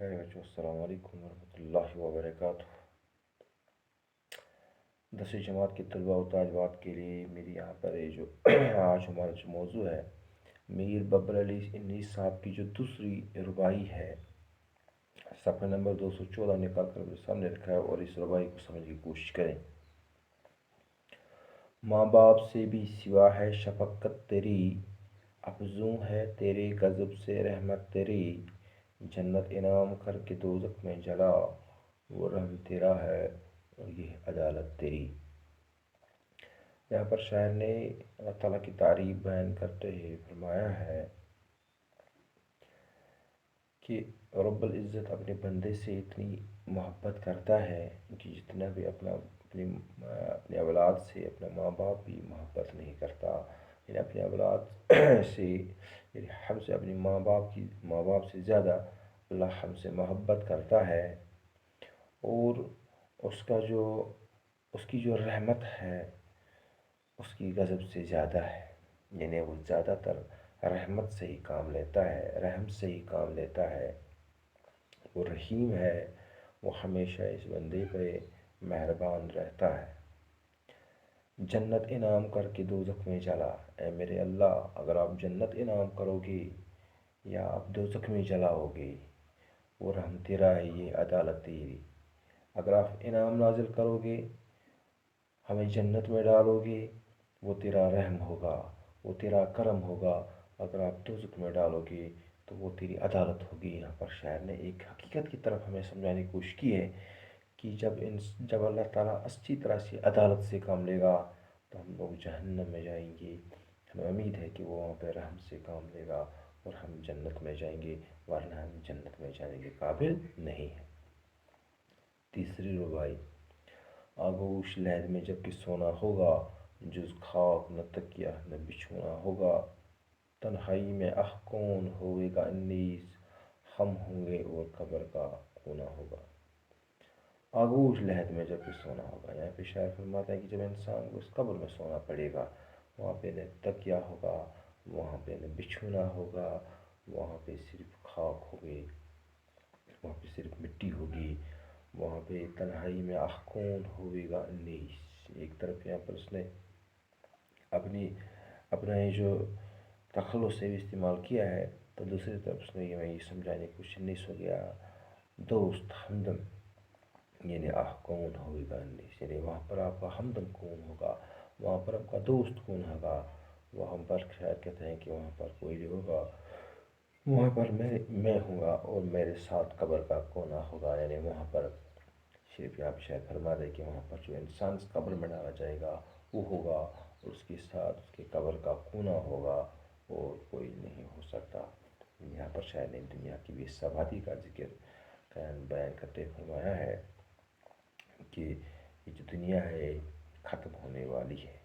प्यारे बच्चों, अस्सलाम वालेकुम वरहमतुल्लाहि वबरकातुह। 10वीं जमात के तलबा और तालिबात के लिए मेरी यहाँ पर ये जो आज हमारा जो मौजू है, मीर बब्बर अली इन्नीस साहब की जो दूसरी रुबाई है, सफ़ा नंबर 214 निकाल कर मेरे सामने रखा है और इस रुबाई को समझने की कोशिश करें। माँ बाप से भी सिवा है शफ़क़त तेरी, अफ़ज़ूं है तेरे गज़ब से रहमत तेरी। जन्नत इनाम करके दोज़ख में जला, वो रहम तेरा है और ये अदालत तेरी। यहाँ पर शायर ने अल्लाह ताला की तारीफ़ बयान करते हुए फरमाया है कि रब्बुल इज़्ज़त अपने बंदे से इतनी मोहब्बत करता है कि जितना भी अपनी औलाद से अपना माँ बाप भी मोहब्बत नहीं करता। यानी अपनी औलाद से यानी हमसे अपनी माँ बाप से ज़्यादा अल्लाह हमसे मोहब्बत करता है और उसकी जो रहमत है उसकी गज़ब से ज़्यादा है। यानी वो ज़्यादातर रहमत से ही काम लेता है, रहम से ही काम लेता है। वो रहीम है, वो हमेशा इस बंदे पे मेहरबान रहता है। जन्नत इनाम करके दोज़ख में जला, ऐ मेरे अल्लाह अगर आप जन्नत इनाम करोगे या आप दोज़ख में जलाओगे, वो रहम तेरा है, ये अदालत तेरी। अगर आप इनाम नाजिल करोगे, हमें जन्नत में डालोगे, वो तेरा रहम होगा, वो तेरा करम होगा। अगर आप दोज़ख में डालोगे तो वो तेरी अदालत होगी। यहाँ पर शायर ने एक हकीकत की तरफ हमें समझाने की कोशिश की है कि जब अल्लाह ताला अच्छी तरह से अदालत से काम लेगा तो हम लोग जहन्नम में जाएंगे। हमें उम्मीद है कि वो वहाँ पर रहम से काम लेगा और हम जन्नत में जाएंगे, वरना हम जन्नत में जाने के काबिल नहीं हैं। तीसरी रुबाई। आगोश लहद में जबकि सोना होगा, जुज़ खाक न तकिया न बिछोना होगा। तन्हाई में आह कौन होएगा अन्नीस, हम होंगे और कब्र का कोना होगा। आगोश लहद में जबकि सोना होगा, यहाँ पे शायर फरमाता है कि जब इंसान को इस कब्र में सोना पड़ेगा, वहाँ पे न तकिया होगा, वहाँ पे न बिछोना होगा, वहाँ पे सिर्फ खाक होगी, वहाँ पे सिर्फ मिट्टी होगी। वहाँ पे तन्हाई में आह कौन होएगा अन्नीस, एक तरफ यहाँ पर उसने अपना ये जो तखल्लुस से भी इस्तेमाल किया है, तो दूसरी तरफ उसने ये समझाने की कोशिश अन्नीस हो गया दोस्त हमदम, यानी आह कौन होगा अन्नीस, यानी वहाँ पर आपका हमदम कौन होगा, वहाँ पर आपका दोस्त कौन होगा। वहाँ पर शायद कहते हैं कि वहाँ पर कोई नहीं होगा, वहाँ पर मैं हूँगा और मेरे साथ कब्र का कोना होगा। यानी वहाँ पर सिर्फ आप शायद फरमा दें कि वहाँ पर जो इंसान इस कब्र में डाला जाएगा वो होगा और उसके साथ उसके कब्र का कोना होगा और कोई नहीं हो सकता। यहाँ पर शायद ने दुनिया की भी सवादी का जिक्र बयान करते फरमाया है कि ये जो दुनिया है ख़त्म होने वाली है।